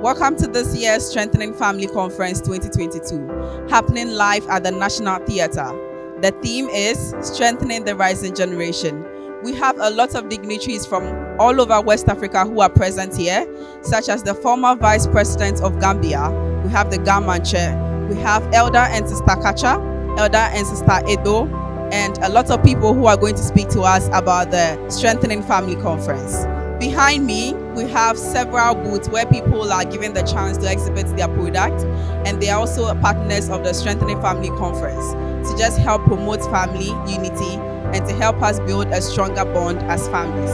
Welcome to this year's Strengthening Family Conference 2022, happening live at the National Theatre. The theme is Strengthening the Rising Generation. We have a lot of dignitaries from all over West Africa who are present here, such as the former Vice President of Gambia. We have the Gamman Chair. We have Elder and Sister Kacha, Elder and Sister Edo, and a lot of people who are going to speak to us about the Strengthening Family Conference. Behind me, we have several booths where people are given the chance to exhibit their product, and they are also partners of the Strengthening Family Conference to just help promote family unity and to help us build a stronger bond as families.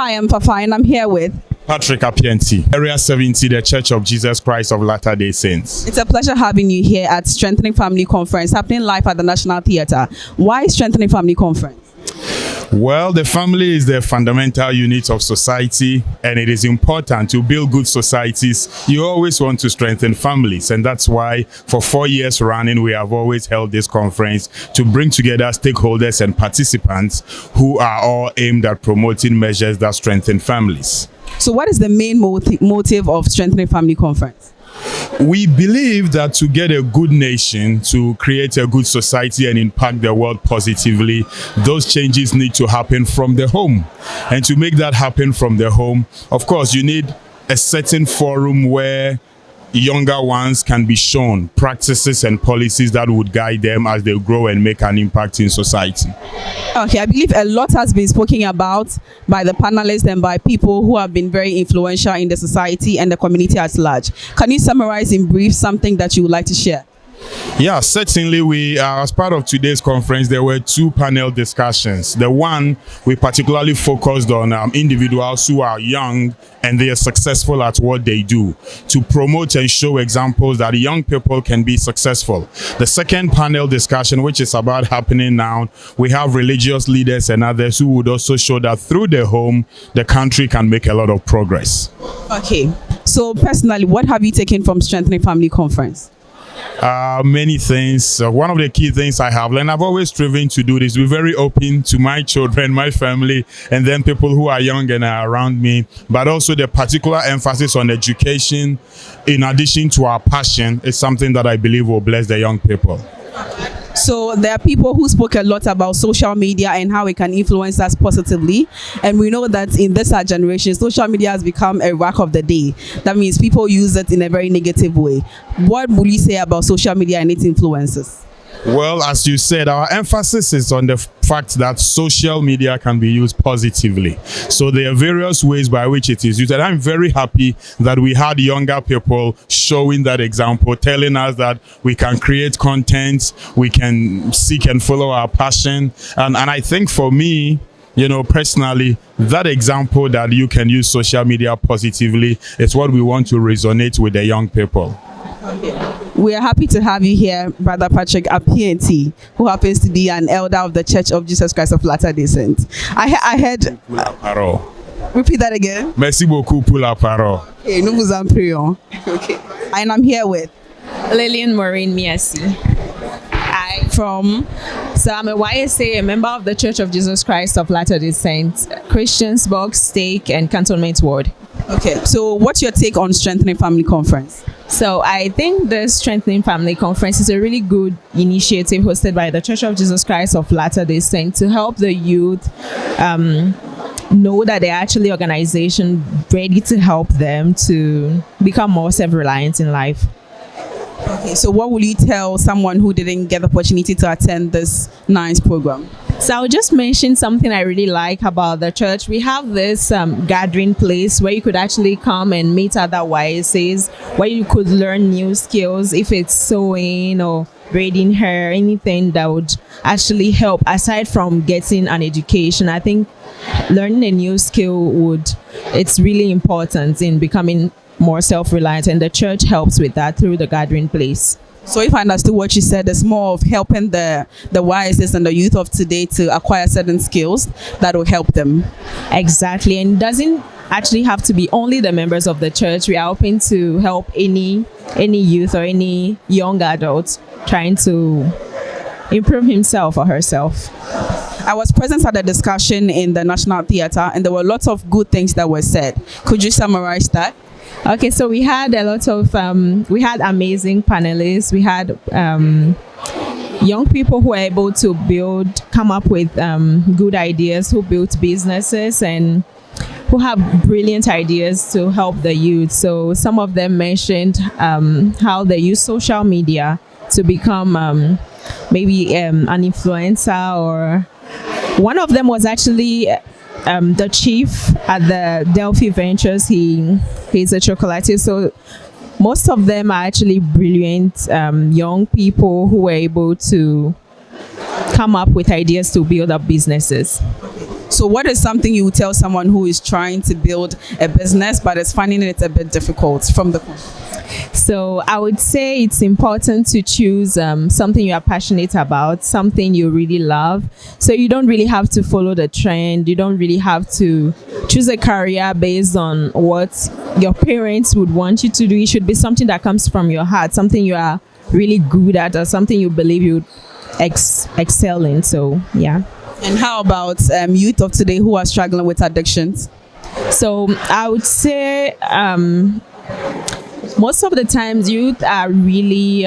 Hi, I'm Papa, and I'm here with Patrick Apienti, Area 70, the Church of Jesus Christ of Latter-day Saints. It's a pleasure having you here at Strengthening Family Conference, happening live at the National Theatre. Why Strengthening Family Conference? Well, the family is the fundamental unit of society, and it is important to build good societies. You always want to strengthen families, and that's why for 4 years running, we have always held this conference to bring together stakeholders and participants who are all aimed at promoting measures that strengthen families. So what is the main motive of Strengthening Family Conference? We believe that to get a good nation, to create a good society and impact the world positively, those changes need to happen from the home. And to make that happen from the home, of course, you need a certain forum where younger ones can be shown practices and policies that would guide them as they grow and make an impact in society. Okay, I believe a lot has been spoken about by the panelists and by people who have been very influential in the society and the community at large. Can you summarize in brief something that you would like to share? Yeah, certainly. We, as part of today's conference, there were 2 panel discussions. The one we particularly focused on individuals who are young and they are successful at what they do, to promote and show examples that young people can be successful. The second panel discussion, which is about happening now, we have religious leaders and others who would also show that through the home, the country can make a lot of progress. Okay, so personally, what have you taken from Strengthening Family Conference? Many things. One of the key things I have learned, I've always striven to do this, be very open to my children, my family, and then people who are young and are around me, but also the particular emphasis on education, in addition to our passion, is something that I believe will bless the young people. So there are people who spoke a lot about social media and how it can influence us positively. And we know that in this our generation, social media has become a whack of the day. That means people use it in a very negative way. What would you say about social media and its influences? Well, as you said, our emphasis is on the fact that social media can be used positively. So there are various ways by which it is used. And I'm very happy that we had younger people showing that example, telling us that we can create content, we can seek and follow our passion. And I think for me, personally, that example that you can use social media positively is what we want to resonate with the young people. We are happy to have you here, Brother Patrick Apienti, who happens to be an elder of the Church of Jesus Christ of Latter-day Saints. I heard... Repeat that again. Merci beaucoup pour la parole. Okay, nous vous en prions. Okay. And I'm here with Lillian Maureen Miasi. So I'm a YSA, a member of the Church of Jesus Christ of Latter-day Saints, Christiansburg, Stake, and Cantonment Ward. Okay, so what's your take on Strengthening Family Conference? So I think the Strengthening Family Conference is a really good initiative hosted by the Church of Jesus Christ of Latter-day Saints to help the youth know that they're actually an organization ready to help them to become more self-reliant in life. Okay, so what will you tell someone who didn't get the opportunity to attend this nice program? So I'll just mention something I really like about the church. We have this gathering place where you could actually come and meet other YSAs, where you could learn new skills, if it's sewing or braiding hair, anything that would actually help. Aside from getting an education, I think learning a new skill it's really important in becoming more self-reliant, and the church helps with that through the gathering place. So if I understood what you said, it's more of helping the YSS and the youth of today to acquire certain skills that will help them. Exactly, and it doesn't actually have to be only the members of the church. We are hoping to help any youth or any young adult trying to improve himself or herself. I was present at the discussion in the National Theatre, and there were lots of good things that were said. Could you summarize that? Okay, so we had a lot of we had amazing panelists. We had young people who were able to come up with good ideas, who built businesses and who have brilliant ideas to help the youth. So some of them mentioned how they use social media to become maybe an influencer, or one of them was actually the chief at the Delphi Ventures. He's a chocolatier. So most of them are actually brilliant young people who were able to come up with ideas to build up businesses. So So what is something you would tell someone who is trying to build a business but is finding it a bit difficult from the So I would say it's important to choose something you are passionate about, something you really love. So you don't really have to follow the trend. You don't really have to choose a career based on what your parents would want you to do. It should be something that comes from your heart, something you are really good at, or something you believe you excel in. So yeah. And how about youth of today who are struggling with addictions? So I would say most of the times youth are really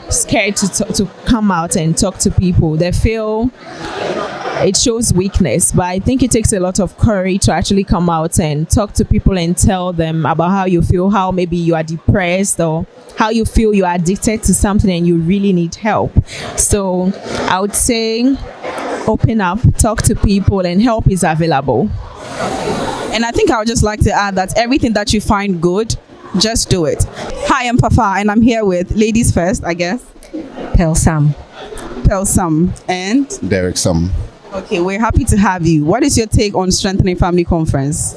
scared to come out and talk to people. They feel it shows weakness, but I think it takes a lot of courage to actually come out and talk to people and tell them about how you feel, how maybe you are depressed, or how you feel you are addicted to something and you really need help. So I would say open up, talk to people, and help is available. And I think I would just like to add that everything that you find good, just do it. Hi, I'm Fafa, and I'm here with ladies first, I guess. Pearl Sam. And Derek Sam. Okay, we're happy to have you. What is your take on Strengthening Family Conference?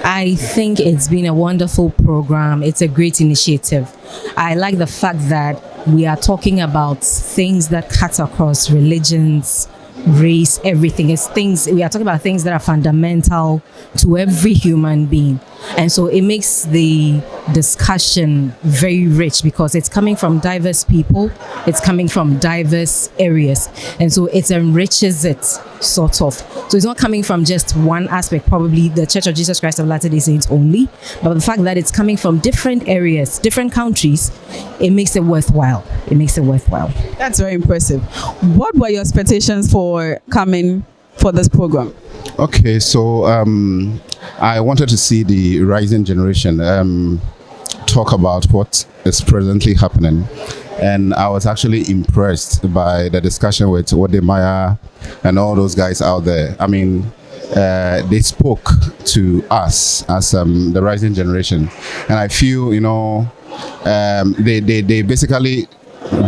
I think it's been a wonderful program. It's a great initiative. I like the fact that we are talking about things that cut across religions, race, everything. We are talking about things that are fundamental to every human being. And so it makes the discussion very rich because it's coming from diverse people, it's coming from diverse areas. And so it enriches it, sort of. So it's not coming from just one aspect, probably the Church of Jesus Christ of Latter-day Saints only, but the fact that it's coming from different areas, different countries, it makes it worthwhile. That's very impressive. What were your expectations for coming for this program? Okay, so I wanted to see the rising generation talk about what is presently happening. And I was actually impressed by the discussion with Wodemaya and all those guys out there. I mean, they spoke to us as the rising generation. And I feel, they basically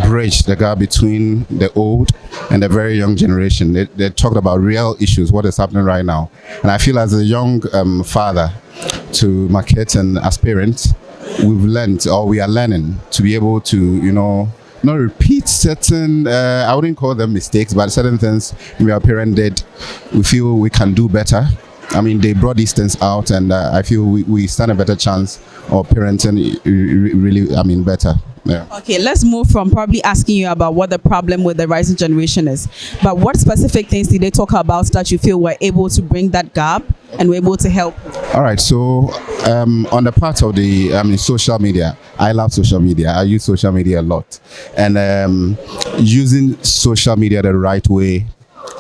bridge the gap between the old and the very young generation. They talked about real issues, what is happening right now. And I feel as a young father to my kids and as parents, we are learning to be able to, not repeat certain, I wouldn't call them mistakes, but certain things maybe our parent did, we feel we can do better. I mean, they brought these things out, and I feel we stand a better chance of parenting really, better. Yeah. Okay, let's move from probably asking you about what the problem with the rising generation is. But what specific things did they talk about that you feel were able to bring that gap and were able to help? All right, so on the part of the social media, I love social media. I use social media a lot. And using social media the right way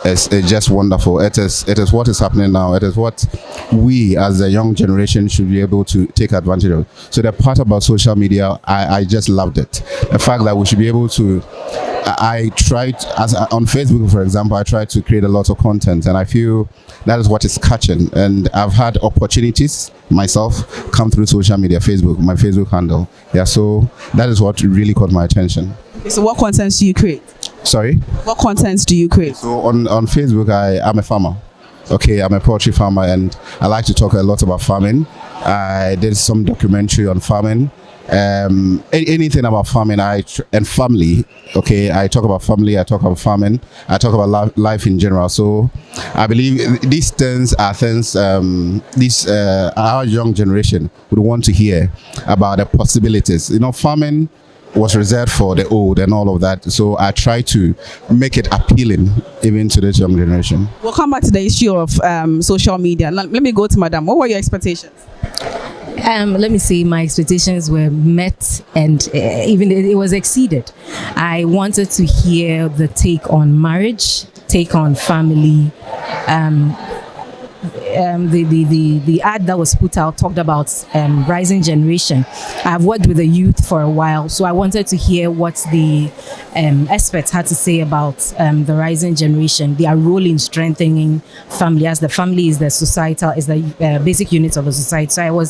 is just wonderful. It is what is happening now. It is what we as a young generation should be able to take advantage of. So the part about social media, I just loved it. The fact that we should be able to, I tried, on Facebook, for example, I tried to create a lot of content, and I feel that is what is catching. And I've had opportunities myself come through social media, Facebook, my Facebook handle. Yeah, so that is what really caught my attention. Okay, so what contents do you create? Sorry? What contents do you create? So on Facebook, I'm a farmer. Okay, I'm a poultry farmer, and I like to talk a lot about farming. I did some documentary on farming. Anything about farming and family. Okay, I talk about family, I talk about farming, I talk about life in general. So I believe these things are things our young generation would want to hear about the possibilities. Farming was reserved for the old and all of that. So I try to make it appealing even to this young generation. We'll come back to the issue of social media. Let me go to Madam. What were your expectations? Let me say my expectations were met, and even it was exceeded. I wanted to hear the take on marriage, take on family. The ad that was put out talked about rising generation. I've worked with the youth for a while, so I wanted to hear what the experts had to say about the rising generation, their role in strengthening family, as the family is the basic unit of the society. So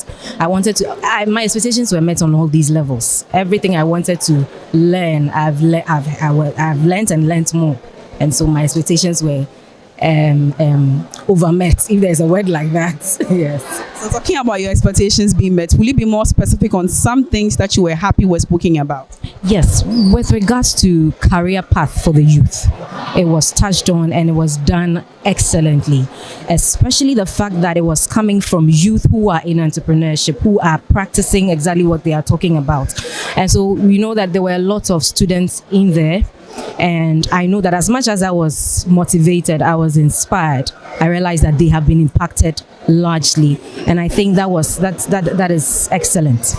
my expectations were met on all these levels. Everything I wanted to learn, I've learned and learned more, and so my expectations were overmet, if there's a word like that. Yes. So talking about your expectations being met, will you be more specific on some things that you were happy with speaking about? Yes, with regards to career path for the youth, it was touched on and it was done excellently, especially the fact that it was coming from youth who are in entrepreneurship, who are practicing exactly what they are talking about. And so we know that there were a lot of students in there. And I know that as much as I was motivated, I was inspired, I realized that they have been impacted largely. And I think that is excellent.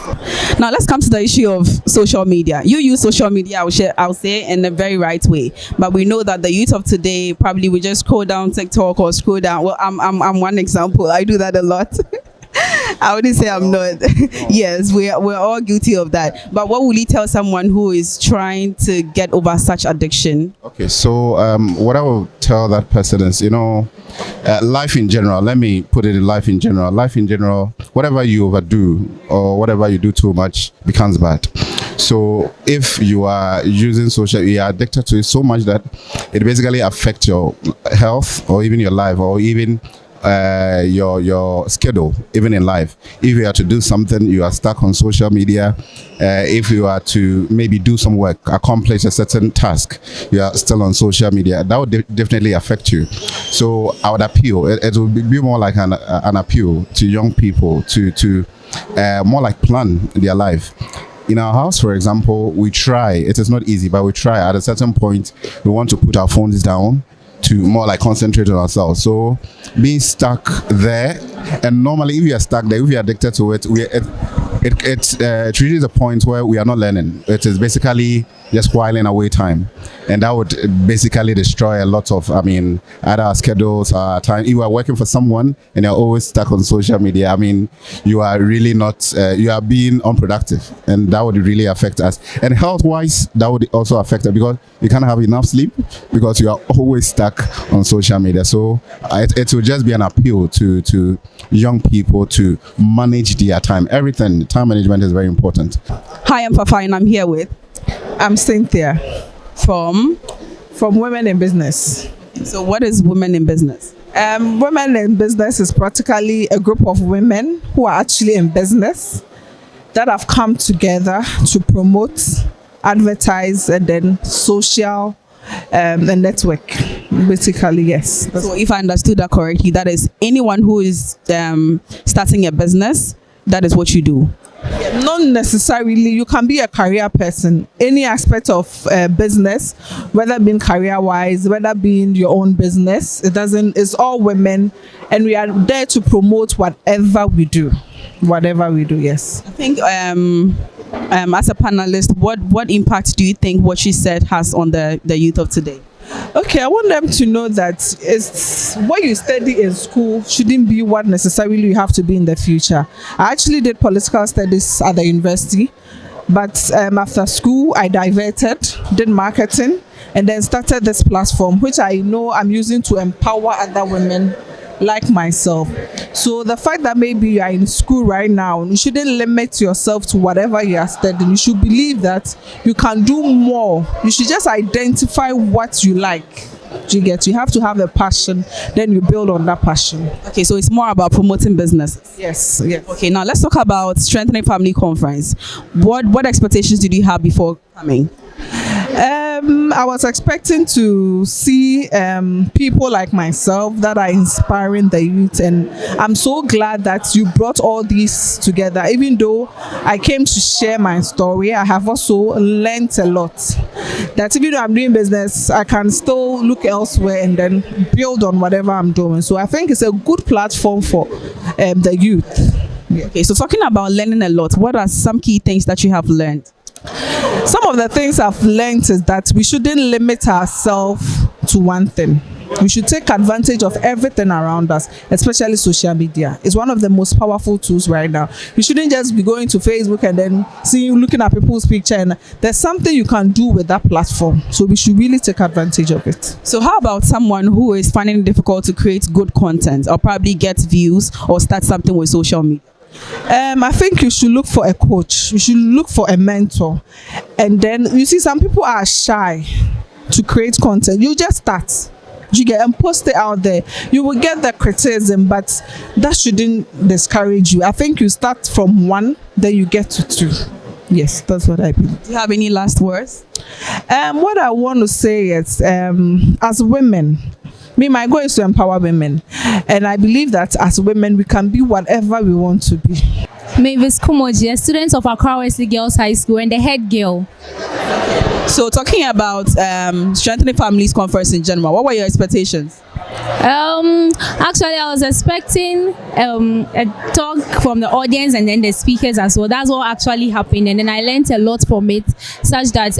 Now let's come to the issue of social media. You use social media, I'll say, in a very right way. But we know that the youth of today probably will just scroll down TikTok or scroll down. Well, I'm one example. I do that a lot. I wouldn't say I'm not. Yes, we're all guilty of that. But what will you tell someone who is trying to get over such addiction? Okay, so what I will tell that person is, life in general, let me put it in life in general. Life in general, whatever you overdo or whatever you do too much becomes bad. So if you are using social, you are addicted to it so much that it basically affects your health or even your life or even your schedule, even in life. If you are to do something, you are stuck on social media. If you are to maybe do some work, accomplish a certain task, you are still on social media. That would definitely affect you. So I would appeal. It would be more like an appeal to young people to more like plan their life. In our house, for example, we try. It is not easy, but we try. At a certain point, we want to put our phones down to more like concentrate on ourselves. So being stuck there, and normally if you are stuck there, if you are addicted to it, it reaches a point where we are not learning. It is basically just whiling away time, and that would basically destroy a lot of, either our schedules, our time. If you are working for someone and you're always stuck on social media, you are really not, you are being unproductive, and that would really affect us. And health-wise, that would also affect us because you can't have enough sleep because you are always stuck on social media. So it will just be an appeal to young people to manage their time. Everything, time management is very important. Hi, I'm Fafa, and I'm here with. I'm Cynthia from Women in Business. So what is Women in Business? Women in Business is practically a group of women who are actually in business that have come together to promote, advertise, and then social and network. Basically, yes. So if I understood that correctly, that is anyone who is starting a business, that is what you do. Not necessarily. You can be a career person. Any aspect of business, whether being career-wise, whether being your own business, it's all women, and we are there to promote whatever we do. Whatever we do, yes. I think as a panelist, what impact do you think what she said has on the youth of today? Okay, I want them to know that it's what you study in school shouldn't be what necessarily you have to be in the future. I actually did political studies at the university, but after school I diverted, did marketing, and then started this platform, which I know I'm using to empower other women like myself. So the fact that maybe you are in school right now, you shouldn't limit yourself to whatever you are studying. You should believe that you can do more. You should just identify what you like. You have to have a passion, then you build on that passion. Okay, so it's more about promoting business. Yes. Okay, now let's talk about Strengthening Family Conference. What expectations did you have before coming? I was expecting to see people like myself that are inspiring the youth, and I'm so glad that you brought all these together. Even though I came to share my story, I have also learned a lot. That even though I'm doing business, I can still look elsewhere and then build on whatever I'm doing. So I think it's a good platform for the youth. Okay, so talking about learning a lot, what are some key things that you have learned? Some of the things I've learned is that we shouldn't limit ourselves to one thing. We should take advantage of everything around us, especially social media. It's one of the most powerful tools right now. You shouldn't just be going to Facebook and then looking at people's picture, and there's something you can do with that platform. So we should really take advantage of it. So how about someone who is finding it difficult to create good content or probably get views or start something with social media? I think you should look for a coach. You should look for a mentor. And then you see some people are shy to create content. You just start. You get and post it out there. You will get the criticism, but that shouldn't discourage you. I think you start from 1, then you get to 2. Yes, that's what I believe. Do you have any last words? What I want to say is, as women, my goal is to empower women, and I believe that as women we can be whatever we want to be. Mavis Kumoji, a student of Accra Wesley Girls High School and the head girl. So talking about Strengthening Families Conference in general, what were your expectations? Actually, I was expecting a talk from the audience and then the speakers as well. That's what actually happened, and then I learned a lot from it, such that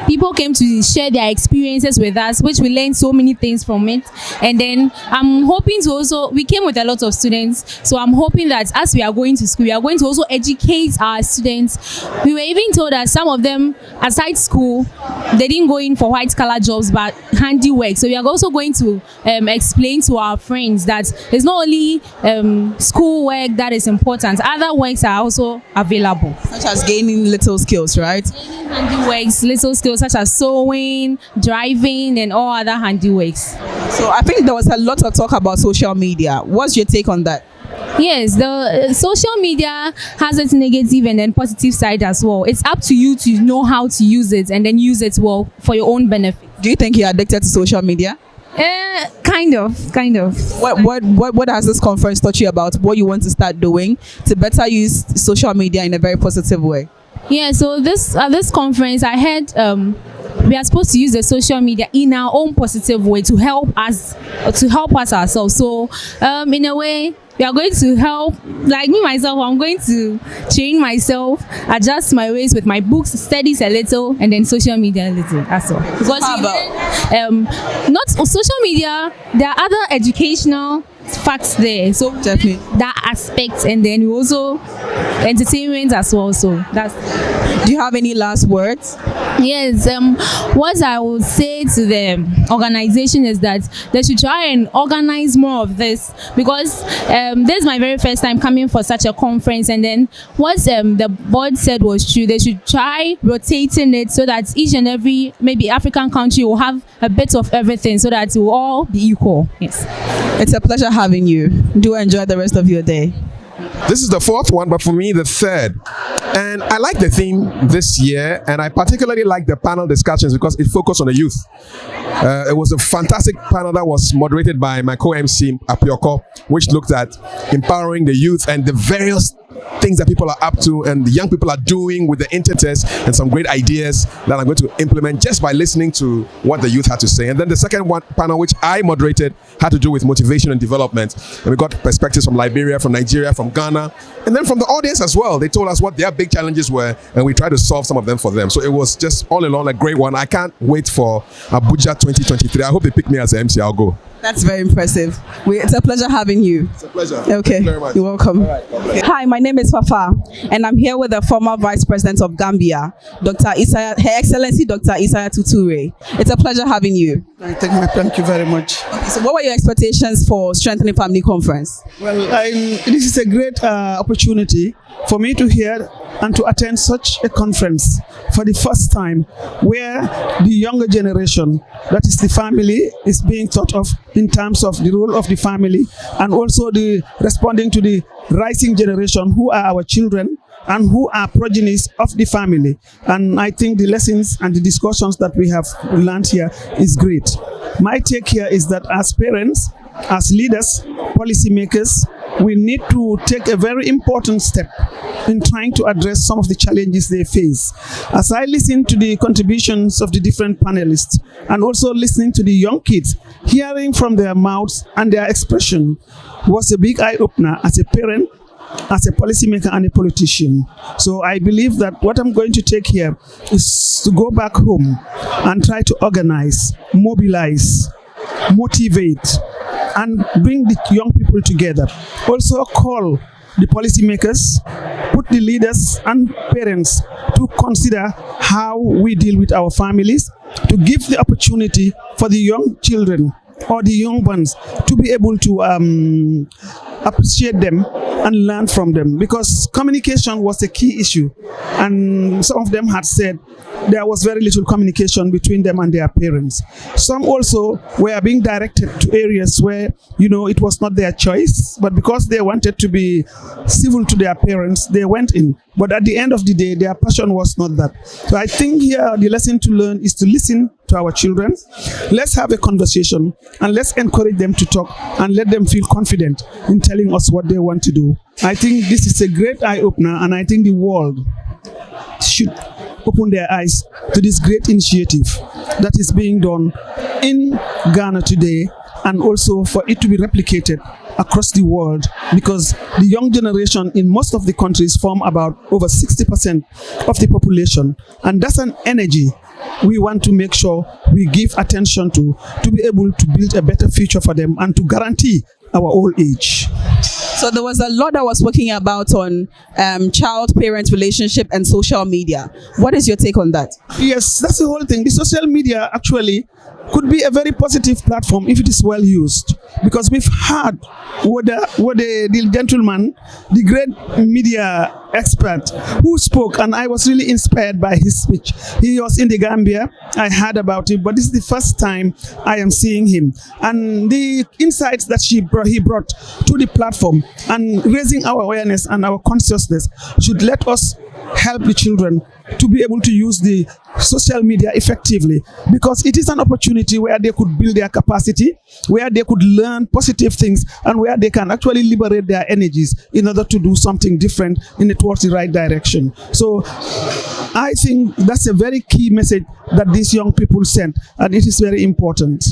people came to share their experiences with us, which we learned so many things from it. And then I'm hoping to also, we came with a lot of students, so I'm hoping that as we are going to school, we are going to also educate our students. We were even told that some of them, aside school, they didn't go in for white collar jobs but handiwork. So we are also going to explain to our friends that it's not only school work that is important, other works are also available, such as gaining little skills, right? Gaining handiworks, little skills such as sewing, driving, and all other handiworks. So I think there was a lot of talk about social media. What's your take on that? Yes, the social media has its negative and then positive side as well. It's up to you to know how to use it and then use it well for your own benefit. Do you think you're addicted to social media? Kind of. What has this conference taught you about what you want to start doing to better use social media in a very positive way? Yeah, so this conference, I heard we are supposed to use the social media in our own positive way to help us ourselves. So in a way, we are going to help, like me myself, I'm going to train myself, adjust my ways with my books, studies a little, and then social media a little as well. Because not social media, there are other educational facts there, so definitely that aspect, and then we also entertainment as well. So that's. Do you have any last words? Yes, what I would say to the organization is that they should try and organize more of this, because this is my very first time coming for such a conference, and then what the board said was true. They should try rotating it so that each and every maybe African country will have a bit of everything, so that it will all be equal. Yes. It's a pleasure having you. Do enjoy the rest of your day. This is the 4th one, but for me, the 3rd. And I like the theme this year, and I particularly like the panel discussions because it focused on the youth. It was a fantastic panel that was moderated by my co-MC, Apioko, which looked at empowering the youth and the various things that people are up to and the young people are doing with the internet, and some great ideas that I'm going to implement just by listening to what the youth had to say. And then the second one panel, which I moderated, had to do with motivation and development. And we got perspectives from Liberia, from Nigeria, from Ghana, and then from the audience as well. They told us what their big challenges were, and we tried to solve some of them for them. So it was just all in all a great one. I can't wait for Abuja 2023. I hope they pick me as the MC. I'll go. That's very impressive. It's a pleasure having you. It's a pleasure. Okay. Thank you very much. You're welcome. All right. Okay. Hi, my name is Fafa, and I'm here with the former Vice President of Gambia, Dr. Isaiah, Her Excellency Dr. Isaiah Tuture. It's a pleasure having you. Thank you very much. Okay, so what were your expectations for Strengthening Family Conference? Well, this is a great opportunity for me to hear and to attend such a conference for the first time, where the younger generation, that is the family, is being thought of in terms of the role of the family, and also the responding to the rising generation who are our children and who are progenies of the family. And I think the lessons and the discussions that we have learned here is great. My take here is that as parents, as leaders, policymakers, we need to take a very important step in trying to address some of the challenges they face. As I listen to the contributions of the different panelists, and also listening to the young kids, hearing from their mouths and their expression was a big eye-opener as a parent, as a policymaker and a politician. So I believe that what I'm going to take here is to go back home and try to organize, mobilize, motivate, and bring the young people together. Also call the policymakers, put the leaders and parents to consider how we deal with our families, to give the opportunity for the young children or the young ones to be able to appreciate them and learn from them, because communication was a key issue, and some of them had said there was very little communication between them and their parents. Some also were being directed to areas where, it was not their choice, but because they wanted to be civil to their parents, they went in. But at the end of the day, their passion was not that. So I think here the lesson to learn is to listen to our children. Let's have a conversation and let's encourage them to talk and let them feel confident in telling us what they want to do. I think this is a great eye-opener, and I think the world should open their eyes to this great initiative that is being done in Ghana today, and also for it to be replicated across the world, because the young generation in most of the countries form about over 60% of the population, and that's an energy we want to make sure we give attention to be able to build a better future for them and to guarantee our old age. So there was a lot that was spoken about on child-parent relationship and social media. What is your take on that? Yes, that's the whole thing. The social media actually could be a very positive platform if it is well used, because we've had the gentleman, the great media expert who spoke, and I was really inspired by his speech. He was in the Gambia. I heard about it, but this is the first time I am seeing him, and the insights that he brought to the platform and raising our awareness and our consciousness should let us help the children to be able to use the social media effectively, because it is an opportunity where they could build their capacity, where they could learn positive things, and where they can actually liberate their energies in order to do something different towards the right direction. So I think that's a very key message that these young people sent, and it is very important.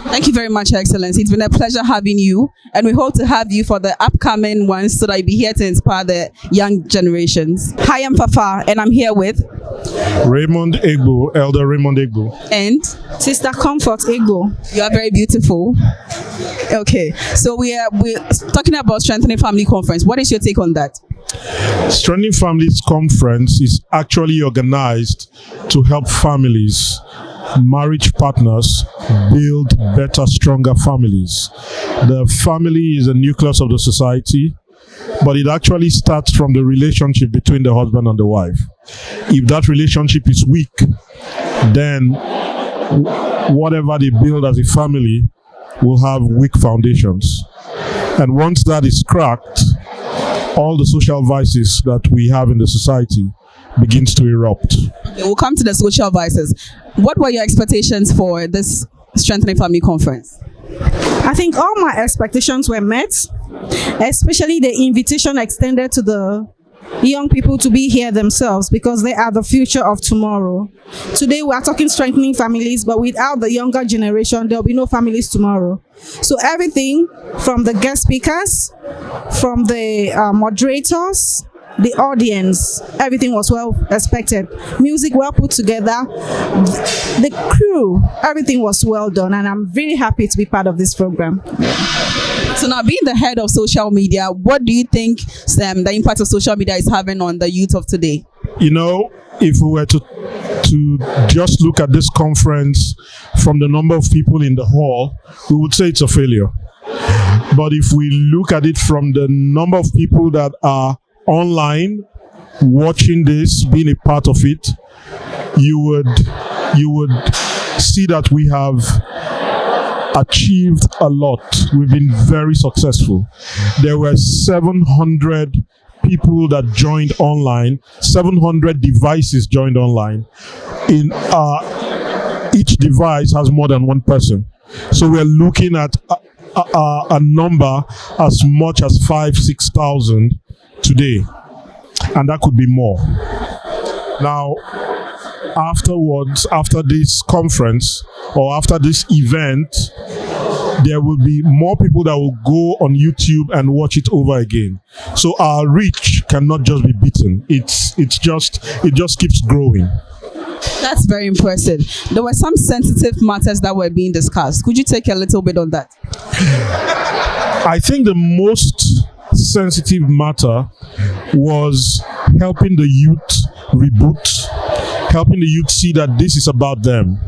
Thank you very much, Excellency. It's been a pleasure having you, and we hope to have you for the upcoming ones so that you'll be here to inspire the young generations. Hi, I'm Fafa, and I'm here with Raymond Egbo, Elder Raymond Egbo. And Sister Comfort Egbo. You are very beautiful. Okay, so we're talking about Strengthening Family Conference. What is your take on that? Strengthening Families Conference is actually organized to help families, marriage partners, build better, stronger families. The family is a nucleus of the society, but it actually starts from the relationship between the husband and the wife. If that relationship is weak, then whatever they build as a family will have weak foundations. And once that is cracked, all the social vices that we have in the society begins to erupt. Okay, we'll come to the social vices. What were your expectations for this Strengthening Family Conference? I think all my expectations were met, especially the invitation extended to the young people to be here themselves, because they are the future of tomorrow. Today we are talking strengthening families, but without the younger generation, there will be no families tomorrow. So everything from the guest speakers, from the moderators, the audience, everything was well expected. Music well put together, the crew, everything was well done, and I'm really happy to be part of this program. So now, being the head of social media, what do you think the impact of social media is having on the youth of today? If we were to just look at this conference from the number of people in the hall, we would say it's a failure. But if we look at it from the number of people that are online watching this, being a part of it, you would see that we have achieved a lot. We've been very successful. There were 700 people that joined online, 700 devices joined online. Each device has more than one person. So we're looking at a number as much as 5,000-6,000 today, and that could be more. Now, afterwards, after this conference or after this event, there will be more people that will go on YouTube and watch it over again. So our reach cannot just be beaten. It just keeps growing. That's very impressive. There were some sensitive matters that were being discussed. Could you take a little bit on that? I think the most sensitive matter was helping the youth reboot, helping the youth see that this is about them.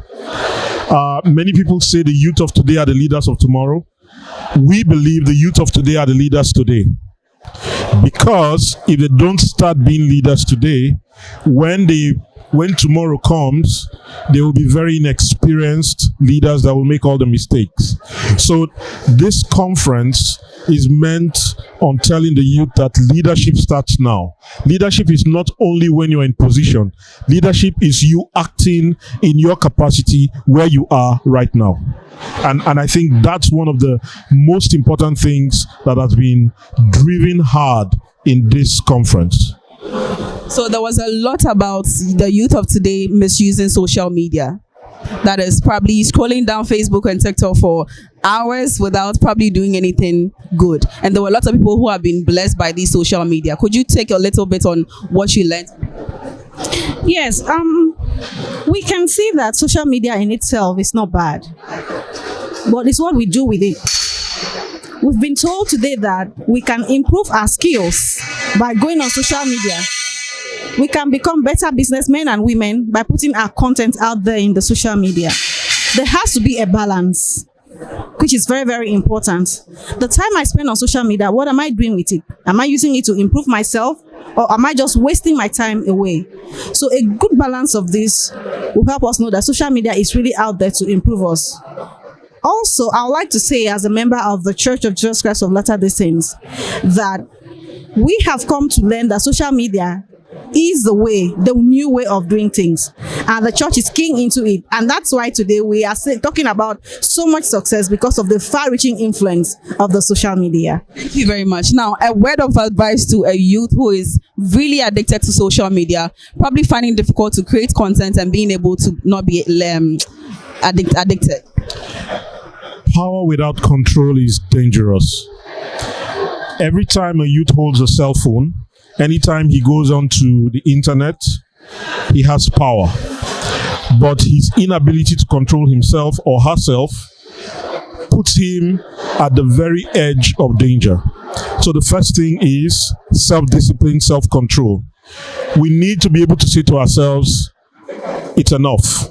Many people say the youth of today are the leaders of tomorrow. We believe the youth of today are the leaders today. Because if they don't start being leaders today, when tomorrow comes, they will be very inexperienced leaders that will make all the mistakes. So this conference is meant on telling the youth that leadership starts now. Leadership is not only when you're in position. Leadership is you acting in your capacity where you are right now. And I think that's one of the most important things that has been driven hard in this conference. So there was a lot about the youth of today misusing social media. That is probably scrolling down Facebook and TikTok for hours without probably doing anything good. And there were lots of people who have been blessed by these social media. Could you take a little bit on what you learned? Yes, we can see that social media in itself is not bad, but it's what we do with it. We've been told today that we can improve our skills by going on social media. We can become better businessmen and women by putting our content out there in the social media. There has to be a balance, which is very, very important. The time I spend on social media, what am I doing with it? Am I using it to improve myself, or am I just wasting my time away? So a good balance of this will help us know that social media is really out there to improve us. Also, I would like to say, as a member of the Church of Jesus Christ of Latter-day Saints, that we have come to learn that social media is the way, the new way of doing things, and the church is keying into it. And that's why today we are talking about so much success, because of the far-reaching influence of the social media. Thank you very much. Now, a word of advice to a youth who is really addicted to social media, probably finding it difficult to create content and being able to not be addicted. Power without control is dangerous. Every time a youth holds a cell phone, anytime he goes onto the internet, he has power. But his inability to control himself or herself puts him at the very edge of danger. So the first thing is self-discipline, self-control. We need to be able to say to ourselves, it's enough.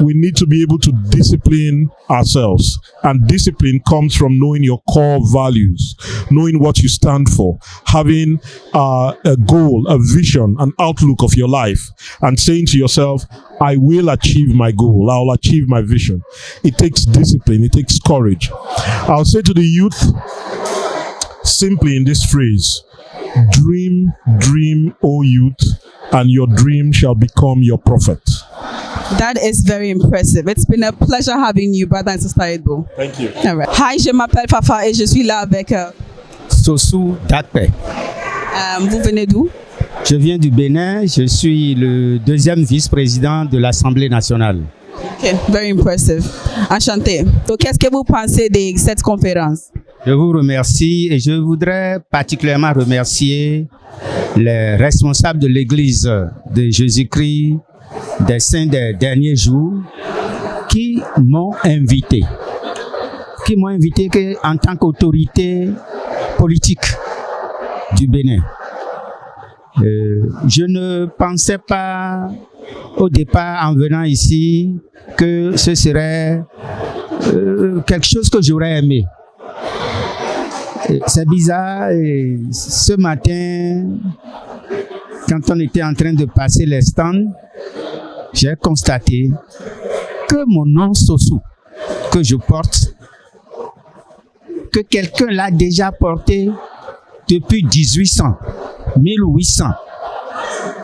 We need to be able to discipline ourselves. And discipline comes from knowing your core values, knowing what you stand for, having a goal, a vision, an outlook of your life, and saying to yourself, I will achieve my goal, I'll achieve my vision. It takes discipline, it takes courage. I'll say to the youth, simply in this phrase, dream, dream, O youth, and your dream shall become your prophet. That is very impressive. It's been a pleasure having you, brother and sister Edbo. Thank you. All right. Hi, je m'appelle Fafa et je suis là avec Sosou Dakpe. Vous venez d'où? Je viens du Bénin. Je suis le deuxième vice-président de l'Assemblée nationale. Okay, very impressive. Enchanté. Donc, qu'est-ce que vous pensez de cette conférence? Je vous remercie et je voudrais particulièrement remercier les responsables de l'Église de Jésus-Christ des saints des derniers jours qui m'ont invité en tant qu'autorité politique du Bénin. Je ne pensais pas au départ en venant ici que ce serait quelque chose que j'aurais aimé. C'est bizarre, et ce matin, quand on était en train de passer les stands, j'ai constaté que mon nom Sosou, que je porte, que quelqu'un l'a déjà porté depuis 1800,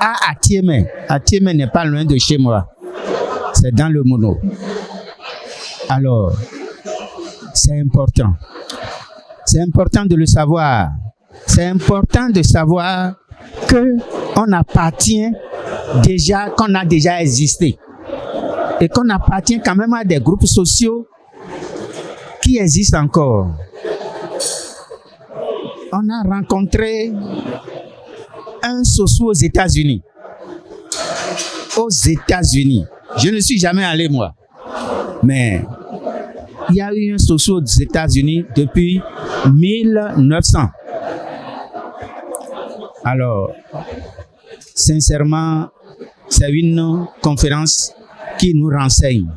à Atiémé. Atiémé n'est pas loin de chez moi, c'est dans le Mono. Alors, c'est important. C'est important de le savoir. C'est important de savoir qu'on appartient déjà, qu'on a déjà existé. Et qu'on appartient quand même à des groupes sociaux qui existent encore. On a rencontré un Sosou aux États-Unis. Aux États-Unis. Je ne suis jamais allé, moi. Mais il y a eu un Sosou aux États-Unis depuis 1900. Alors, sincèrement, c'est une conférence qui nous renseigne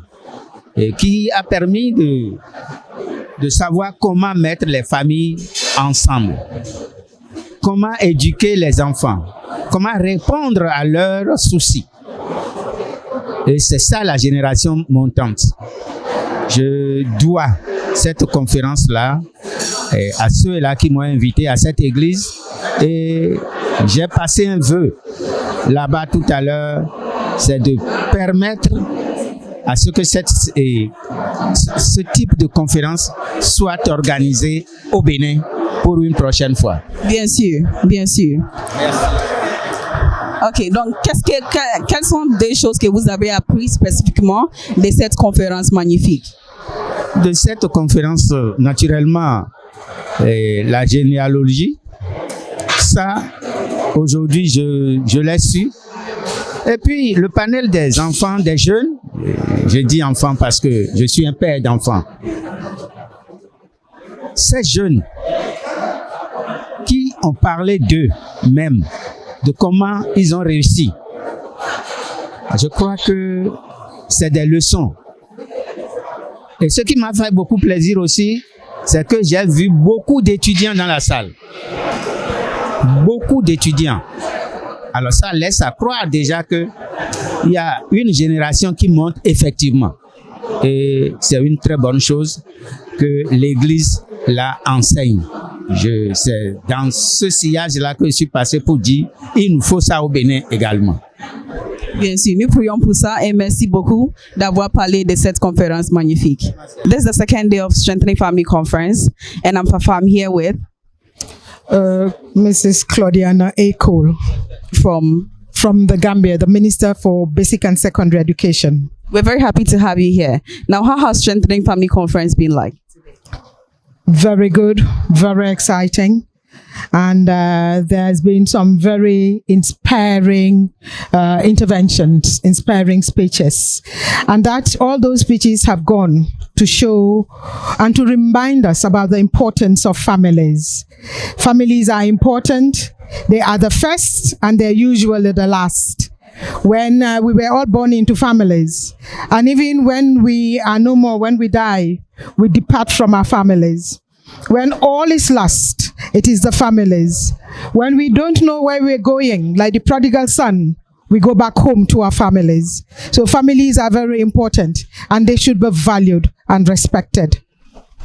et qui a permis de savoir comment mettre les familles ensemble, comment éduquer les enfants, comment répondre à leurs soucis. Et c'est ça la génération montante. Je dois cette conférence-là à ceux-là qui m'ont invité à cette église. Et j'ai passé un vœu là-bas tout à l'heure, c'est de permettre à ce que ce type de conférence soit organisé au Bénin pour une prochaine fois. Bien sûr, bien sûr. Merci. Ok, donc quelles sont des choses que vous avez apprises spécifiquement de cette conférence magnifique? De cette conférence, naturellement, la généalogie, ça, aujourd'hui, je l'ai su. Et puis, le panel des enfants, des jeunes, je dis enfants parce que je suis un père d'enfants. Ces jeunes qui ont parlé d'eux-mêmes, de comment ils ont réussi. Je crois que c'est des leçons. Et ce qui m'a fait beaucoup plaisir aussi, c'est que j'ai vu beaucoup d'étudiants dans la salle. Beaucoup d'étudiants. Alors ça laisse à croire déjà qu'il y a une génération qui monte effectivement. Et c'est une très bonne chose que l'Église la enseigne. C'est dans ce sillage-là que je suis passé pour dire il nous faut ça au Bénin également. Bien sûr, nous prions pour ça et merci beaucoup d'avoir parlé de cette conférence magnifique. This is the second day of Strengthening Family Conference and I'm here with Mrs. Claudiana A. Cole from the Gambia, the Minister for Basic and Secondary Education. We're very happy to have you here. Now, how has Strengthening Family Conference been like? Very good, very exciting. And there's been some very inspiring interventions, inspiring speeches. And that all those speeches have gone to show and to remind us about the importance of families. Families are important. They are the first and they're usually the last. When we were all born into families, and even when we are no more, when we die, we depart from our families. When all is lost, it is the families. When we don't know where we're going, like the prodigal son, we go back home to our families. So families are very important and they should be valued and respected.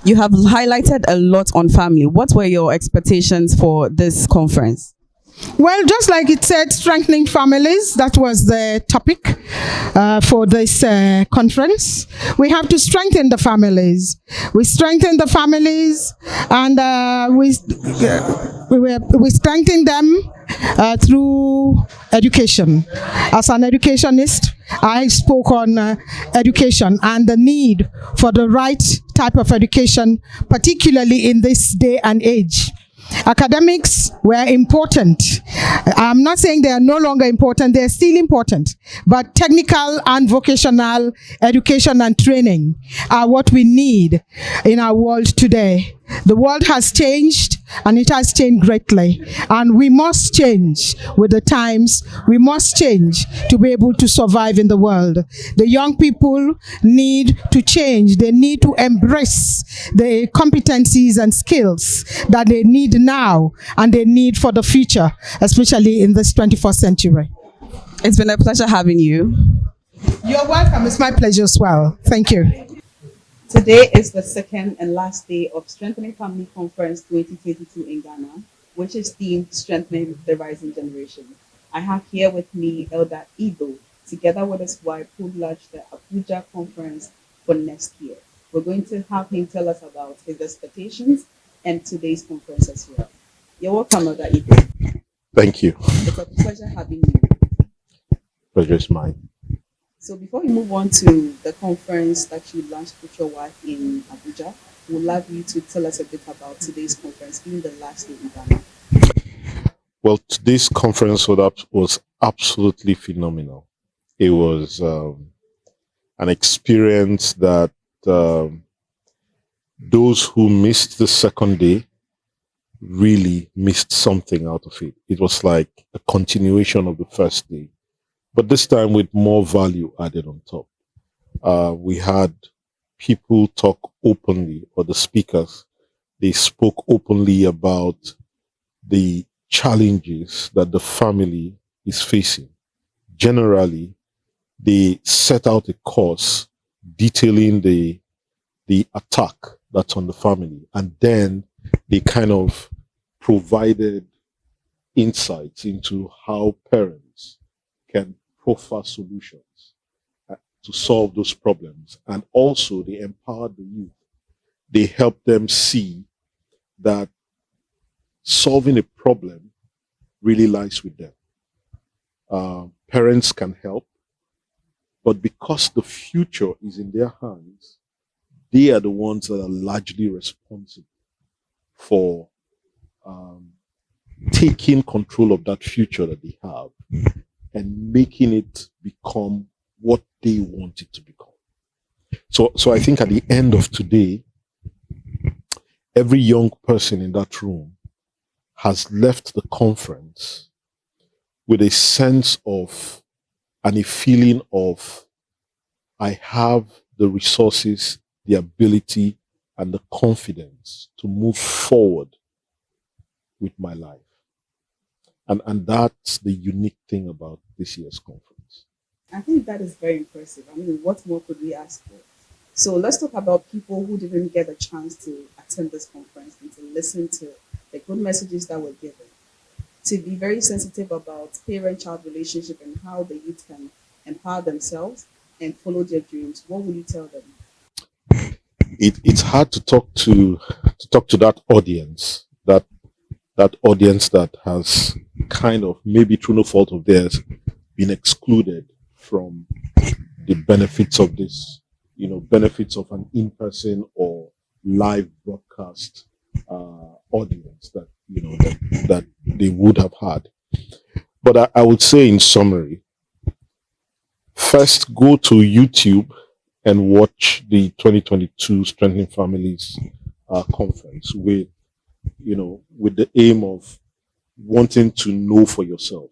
You have highlighted a lot on family. What were your expectations for this conference? Well, just like it said, strengthening families, that was the topic for this conference. We have to strengthen the families. We strengthen the families and we strengthen them through education. As an educationist, I spoke on education and the need for the right type of education, particularly in this day and age. Academics were important. I'm not saying they are no longer important, they're still important. But technical and vocational education and training are what we need in our world today. The world has changed and it has changed greatly. And we must change with the times. We must change to be able to survive in the world. The young people need to change. They need to embrace the competencies and skills that they need now and they need for the future, especially in this 21st century. It's been a pleasure having you. You're welcome. It's my pleasure as well. Thank you. Today is the second and last day of Strengthening Family Conference 2022 in Ghana, which is themed Strengthening the Rising Generation. I have here with me Elder Ido, together with his wife, who launched the Abuja conference for next year. We're going to have him tell us about his expectations and today's conference as well. You're welcome, Elder Ido. Thank you. It's a pleasure having you. Pleasure is mine. So before we move on to the conference that you launched with your wife in Abuja, we'd love you to tell us a bit about today's conference, being the last day in Ghana. Well, today's conference was absolutely phenomenal. It was an experience that those who missed the second day really missed something out of it. It was like a continuation of the first day, but this time with more value added on top. We had people talk openly, or the speakers, they spoke openly about the challenges that the family is facing. Generally, they set out a course detailing the attack that's on the family, and then they kind of provided insights into how parents can proffer solutions to solve those problems. And also they empowered the youth. They helped them see that solving a problem really lies with them. Parents can help, but because the future is in their hands, they are the ones that are largely responsible for taking control of that future that they have and making it become what they want it to become. So I think at the end of today, every young person in that room has left the conference with a sense of and a feeling of, I have the resources, the ability, and the confidence to move forward with my life. And that's the unique thing about this year's conference. I think that is very impressive. I mean, what more could we ask for? So let's talk about people who didn't get a chance to attend this conference and to listen to the good messages that were given. To be very sensitive about parent-child relationship and how the youth can empower themselves and follow their dreams. What would you tell them? It's hard to talk to that audience, that audience that has kind of, maybe through no fault of theirs, been excluded from the benefits of this, benefits of an in-person or live broadcast audience that that they would have had. But I would say, in summary, first go to YouTube and watch the 2022 Strengthening Families conference with the aim of wanting to know for yourself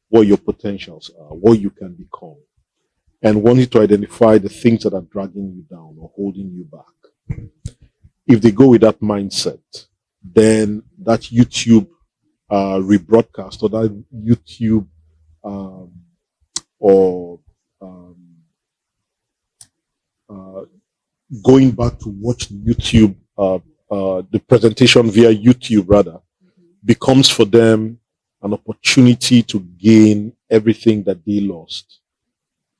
what your potentials are, what you can become, and wanting to identify the things that are dragging you down or holding you back. If they go with that mindset, then that YouTube rebroadcast or that YouTube going back to watch YouTube, the presentation via YouTube rather, becomes for them an opportunity to gain everything that they lost,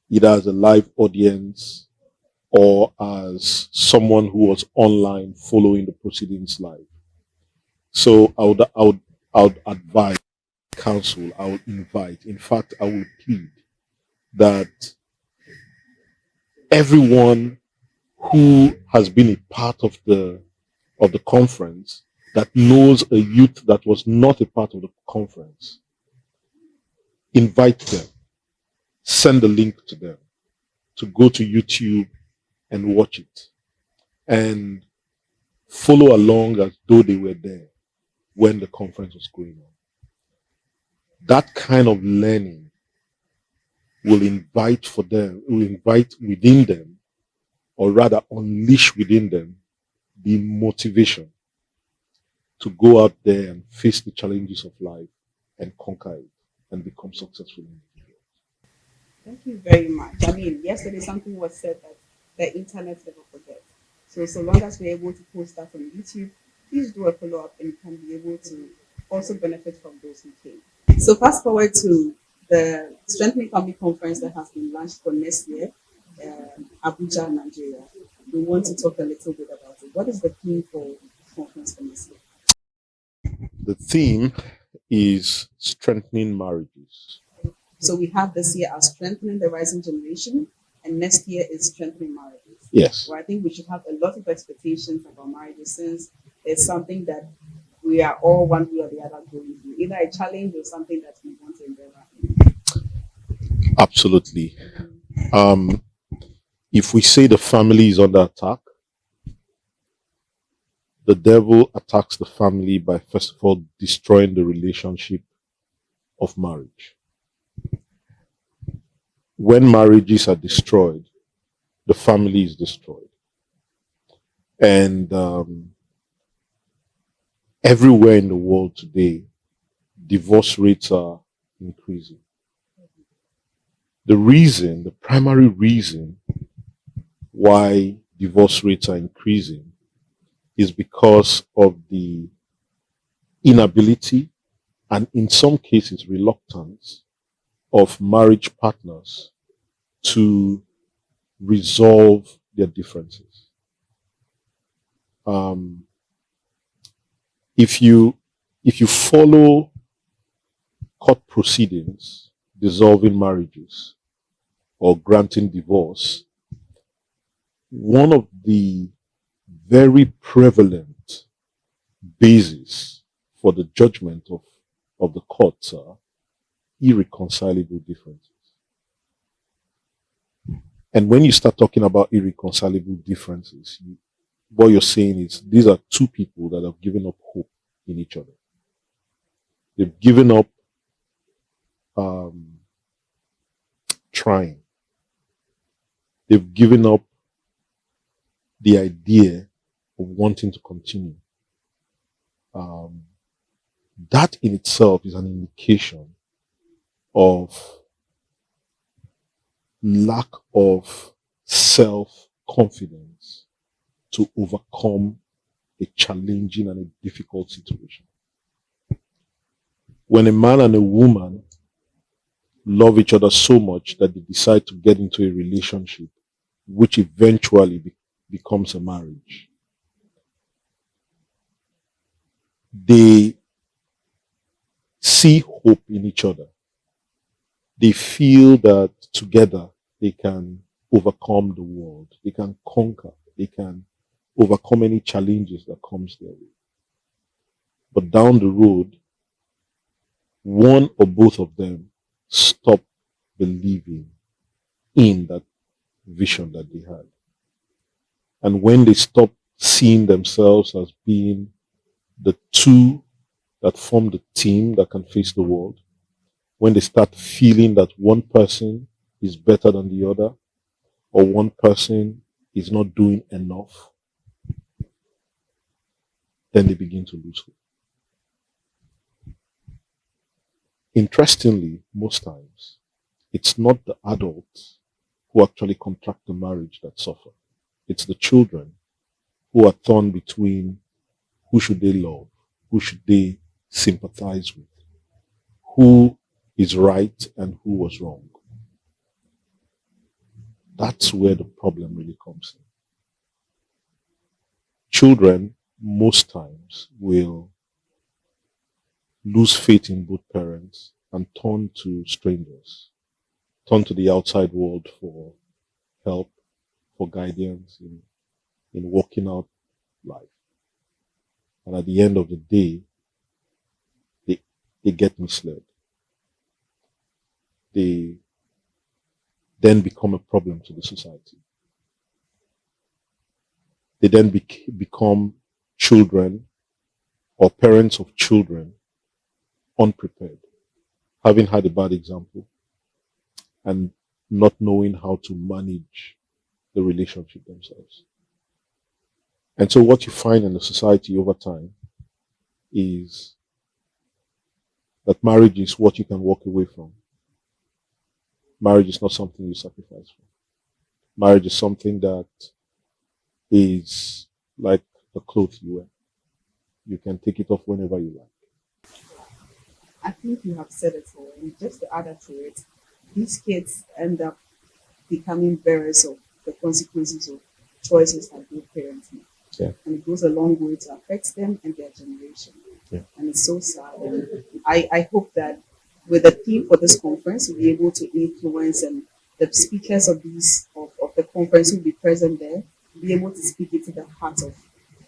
either as a live audience or as someone who was online following the proceedings live. So I would advise, counsel, I would invite, in fact, I would plead that everyone who has been a part of the conference that knows a youth that was not a part of the conference, invite them, send a link to them to go to YouTube and watch it and follow along as though they were there when the conference was going on. That kind of learning will invite within them, or rather unleash within them, the motivation to go out there and face the challenges of life and conquer it and become successful individuals. Thank you very much. I mean, yesterday something was said that the internet never forgets. So long as we're able to post that on YouTube, please do a follow-up and you can be able to also benefit from those who came. So fast forward to the Strengthening Family Conference that has been launched for next year, Abuja, Nigeria. We want to talk a little bit about it. What is the theme for the conference for next year? The theme is strengthening marriages. So we have this year as strengthening the rising generation, and next year is strengthening marriages. Yes. Well, I think we should have a lot of expectations about marriages, since it's something that we are all one way or the other going through, either a challenge or something that we want to endeavor in. Absolutely. If we say the family is under attack, the devil attacks the family by, first of all, destroying the relationship of marriage. When marriages are destroyed, the family is destroyed. And everywhere in the world today, divorce rates are increasing. The primary reason why divorce rates are increasing is because of the inability and in some cases reluctance of marriage partners to resolve their differences. If you follow court proceedings dissolving marriages or granting divorce, one of the very prevalent basis for the judgment of the courts are irreconcilable differences. And when you start talking about irreconcilable differences, what you're saying is these are two people that have given up hope in each other. They've given up trying. They've given up the idea of wanting to continue. That in itself is an indication of lack of self-confidence to overcome a challenging and a difficult situation. When a man and a woman love each other so much that they decide to get into a relationship, which eventually becomes a marriage, they see hope in each other. They feel that together they can overcome the world. They can conquer. They can overcome any challenges that comes their way. But down the road, one or both of them stop believing in that vision that they had. And when they stop seeing themselves as being the two that form the team that can face the world, when they start feeling that one person is better than the other, or one person is not doing enough, then they begin to lose hope. Interestingly, most times, it's not the adults who actually contract the marriage that suffer. It's the children who are torn between who should they love, who should they sympathize with, who is right and who was wrong. That's where the problem really comes in. Children, most times, will lose faith in both parents and turn to strangers, turn to the outside world for help, for guidance in working out life. And at the end of the day, they get misled. They then become a problem to the society. They then become children or parents of children unprepared, having had a bad example and not knowing how to manage the relationship themselves. And so what you find in the society over time is that marriage is what you can walk away from. Marriage is not something you sacrifice for. Marriage is something that is like a cloth you wear. You can take it off whenever you like. I think you have said it all. And just to add to it, these kids end up becoming bearers of the consequences of choices that both parents make. Yeah. And it goes a long way to affect them and their generation. Yeah. And it's so sad. And I hope that with the theme for this conference, we'll be able to influence and the speakers of the conference who will be present there, be able to speak it to the heart of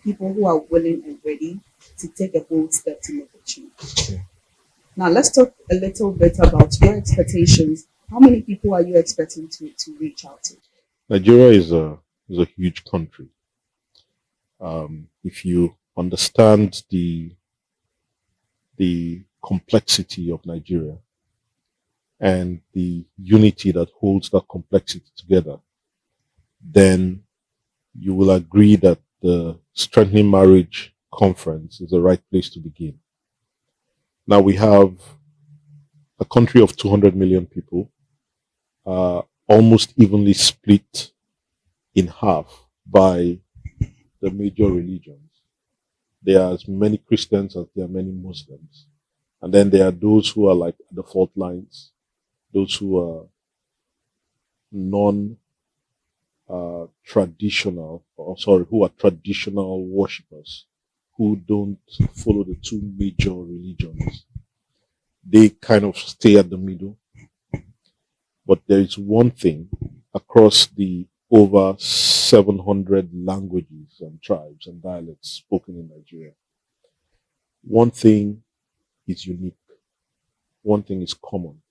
people who are willing and ready to take a bold step to make a change. Yeah. Now, let's talk a little bit about your expectations. How many people are you expecting to reach out to? Nigeria is a huge country. If you understand the complexity of Nigeria and the unity that holds that complexity together, then you will agree that the Strengthening Marriage conference is the right place to begin. Now we have a country of 200 million people, almost evenly split in half by the major religions. There are as many Christians as there are many Muslims. And then there are those who are like the fault lines, those who are traditional, who are traditional worshippers, who don't follow the two major religions. They kind of stay at the middle. But there is one thing across the over 700 languages and tribes and dialects spoken in Nigeria. One thing is unique. One thing is common.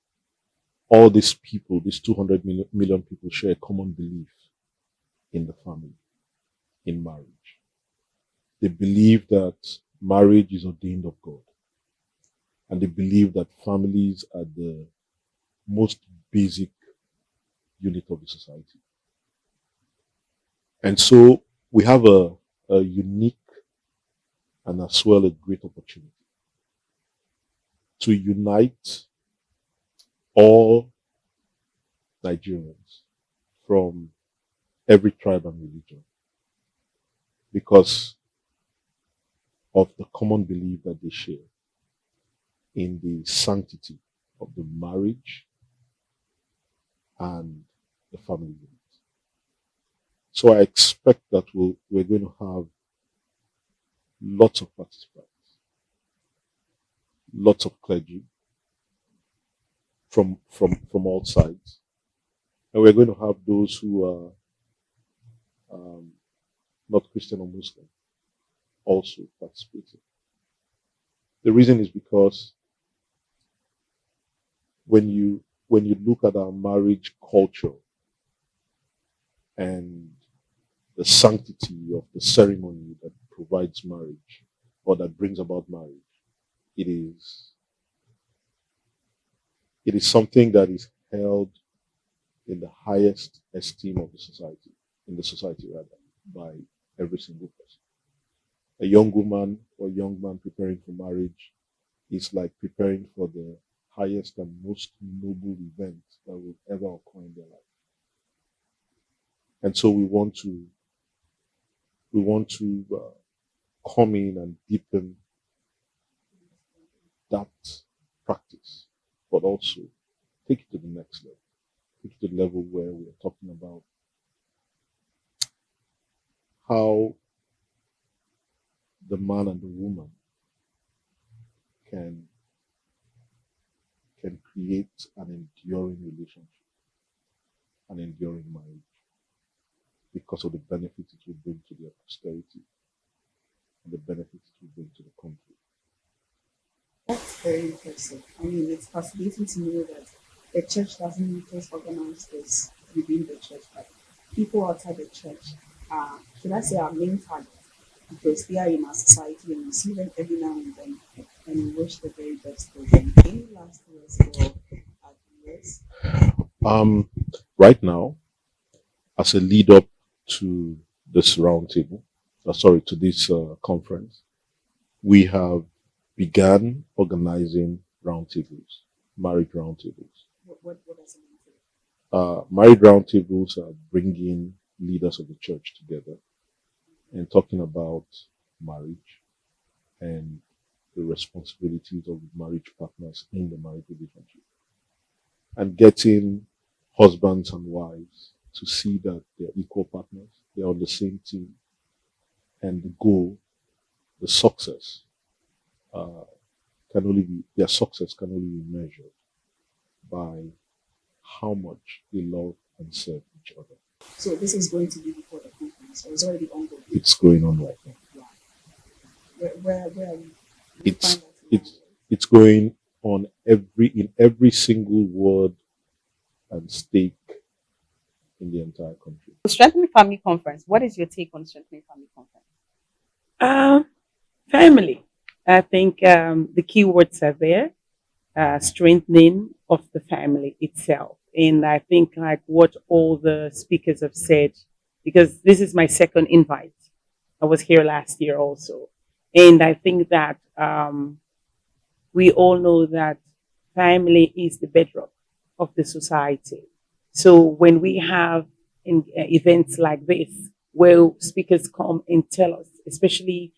All these people, these 200 million people, share a common belief in the family, in marriage. They believe that marriage is ordained of God. And they believe that families are the most basic unit of the society. And so we have a unique and as well a great opportunity to unite all Nigerians from every tribe and religion because of the common belief that they share in the sanctity of the marriage and the family unit. So I expect that we're going to have lots of participants, lots of clergy from all sides. And we're going to have those who are not Christian or Muslim also participating. The reason is because when you look at our marriage culture and the sanctity of the ceremony that provides marriage or that brings about marriage, it is something that is held in the highest esteem of the society, by every single person. A young woman or young man preparing for marriage is like preparing for the highest and most noble event that will ever occur in their life. And so we want to come in and deepen that practice, but also take it to the next level. Take it to the level where we are talking about how the man and the woman can create an enduring relationship, an enduring marriage, because of the benefits it will bring to their posterity and the benefits it will bring to the country. That's very impressive. I mean, it's fascinating to know that the church doesn't just organize this within the church, but people outside the church are, should I say, our main target, because they are in our society and we see them every now and then and we wish the very best for them. Any last words for our viewers? Right now, as a lead up to this roundtable, to this conference, we have began organizing roundtables, marriage roundtables. What does it mean? Marriage roundtables are bringing leaders of the church together and talking about marriage and the responsibilities of the marriage partners in the marriage relationship, and getting husbands and wives to see that they're equal partners, they're on the same team, and the goal, the success, their success can only be measured by how much they love and serve each other. So this is going to be before the conference, or it's already ongoing? It's going on right now. Wow. Where are you? It's going on in every single ward and state in the entire country. Strengthening Family Conference. What is your take on Strengthening Family Conference? Family. I think the key words are there. Strengthening of the family itself. And I think like what all the speakers have said, because this is my second invite. I was here last year also. And I think that we all know that family is the bedrock of the society. So when we have events like this, where speakers come and tell us, especially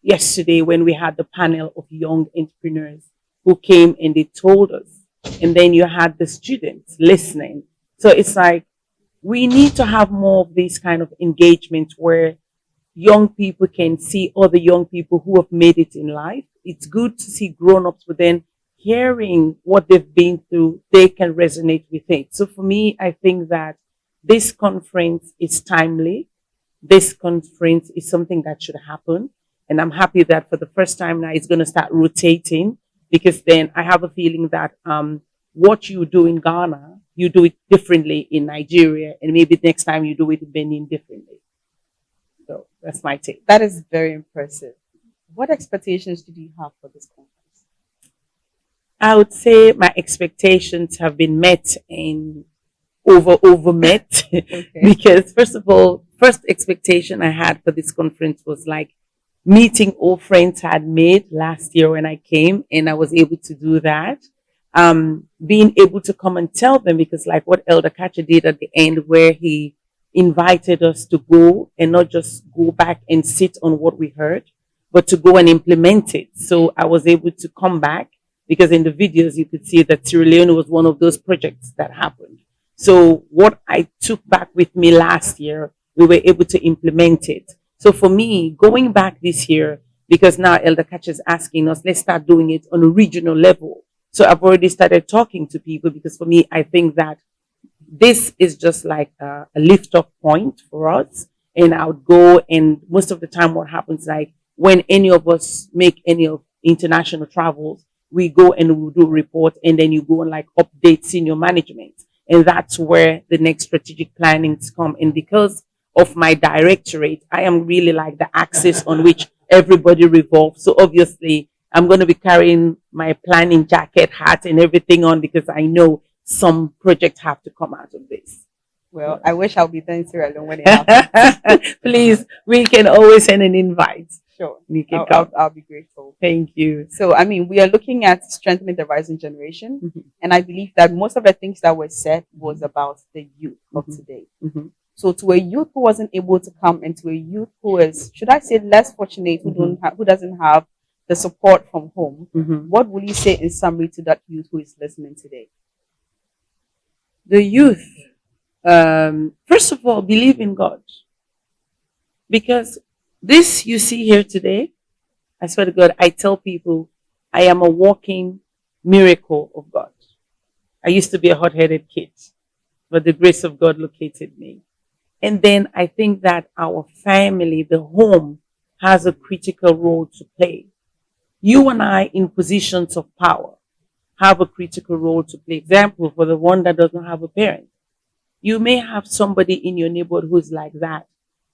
yesterday when we had the panel of young entrepreneurs who came and they told us, and then you had the students listening. So it's like, we need to have more of this kind of engagement where young people can see other young people who have made it in life. It's good to see grown-ups, but then hearing what they've been through, they can resonate with it. So for me, I think that this conference is timely. This conference is something that should happen. And I'm happy that for the first time now it's going to start rotating, because then I have a feeling that what you do in Ghana, you do it differently in Nigeria, and maybe next time you do it in Benin differently. So that's my take. That is very impressive. What expectations did you have for this conference? I would say my expectations have been met and over met. Okay. Because first of all, first expectation I had for this conference was like meeting old friends I had made last year when I came, and I was able to do that. Being able to come and tell them, because like what Elder Kacha did at the end, where he invited us to go and not just go back and sit on what we heard, but to go and implement it. So I was able to come back, because in the videos you could see that Sierra Leone was one of those projects that happened. So what I took back with me last year, we were able to implement it. So for me, going back this year, because now Elder Kacha is asking us, let's start doing it on a regional level. So I've already started talking to people, because for me, I think that this is just like a lift-off point for us. And I would go, and most of the time what happens, like when any of us make any of international travels, we go and we do a report, and then you go and like update senior management. And that's where the next strategic plannings come. And because of my directorate, I am really like the axis on which everybody revolves. So obviously, I'm going to be carrying my planning jacket, hat, and everything on, because I know some projects have to come out of this. Well, I wish I'll be there in Sierra Leone when it happens. Please, we can always send an invite. Sure. You can come. I'll be grateful. Thank you. So, I mean, we are looking at strengthening the rising generation. Mm-hmm. And I believe that most of the things that were said was about the youth of today. Mm-hmm. So to a youth who wasn't able to come, and to a youth who is, should I say, less fortunate, who doesn't have the support from home, what will you say in summary to that youth who is listening today? The youth, first of all, believe in God. Because this you see here today, I swear to God, I tell people I am a walking miracle of God. I used to be a hot-headed kid, but the grace of God located me. And then I think that our family, the home, has a critical role to play. You and I, in positions of power, have a critical role to play. Example, for the one that doesn't have a parent. You may have somebody in your neighborhood who's like that,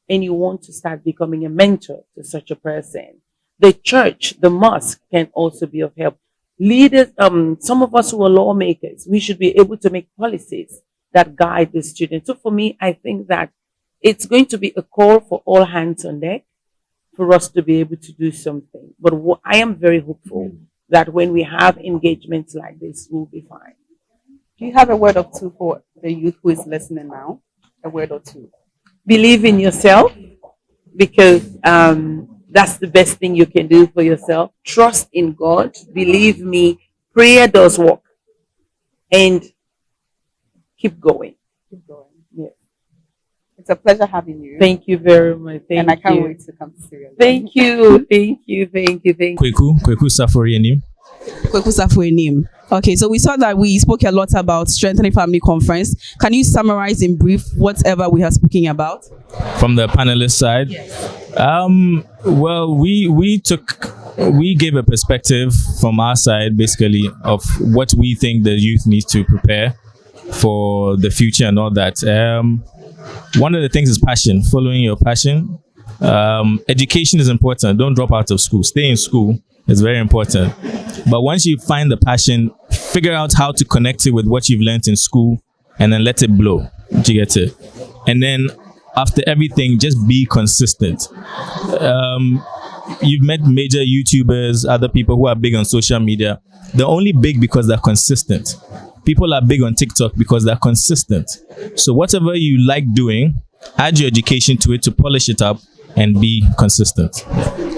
and you want to start becoming a mentor to such a person. The church, the mosque, can also be of help. Leaders, some of us who are lawmakers, we should be able to make policies that guide the students. So for me, I think that it's going to be a call for all hands on deck for us to be able to do something. But I am very hopeful that when we have engagements like this, we'll be fine. Do you have a word or two for the youth who is listening now? A word or two. Believe in yourself, because that's the best thing you can do for yourself. Trust in God. Believe me, prayer does work. And keep going. Keep going. Yes. It's a pleasure having you. Thank you very much. Thank you. And I can't wait to come to Syria. Thank you. Thank you. Thank you. Thank you. Kweku Safori. Kweku Safori. Okay, so we saw that we spoke a lot about Strengthening Family Conference. Can you summarize in brief whatever we have spoken about? From the panelist side? Yes. Well, we gave a perspective from our side, basically, of what we think the youth needs to prepare for the future and all that. One of the things is passion, following your passion. Education is important. Don't drop out of school. Stay in school. It's very important. But once you find the passion, figure out how to connect it with what you've learned in school, and then let it blow. Do you get it? And then after everything, just be consistent. you've met major YouTubers, other people who are big on social media. They're only big because they're consistent. People are big on TikTok because they're consistent. So whatever you like doing, add your education to it to polish it up and be consistent.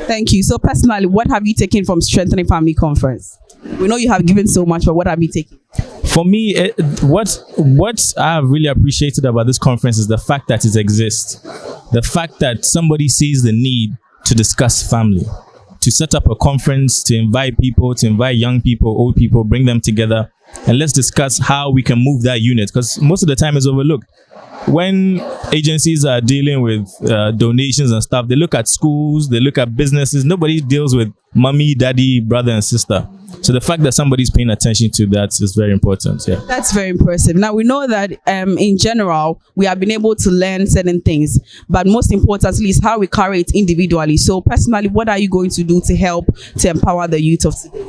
Thank you. So personally, what have you taken from Strengthening Family Conference? We know you have given so much, but what have you taken? For me, what I have really appreciated about this conference is the fact that it exists. The fact that somebody sees the need to discuss family, to set up a conference, to invite people, to invite young people, old people, bring them together, and let's discuss how we can move that unit, because most of the time it's overlooked. When agencies are dealing with donations and stuff, they look at schools, they look at businesses. Nobody deals with mommy, daddy, brother, and sister. So the fact that somebody's paying attention to that is very important. Yeah, that's very impressive. Now we know that in general we have been able to learn certain things, but most importantly is how we carry it individually. So personally, what are you going to do to help to empower the youth of today?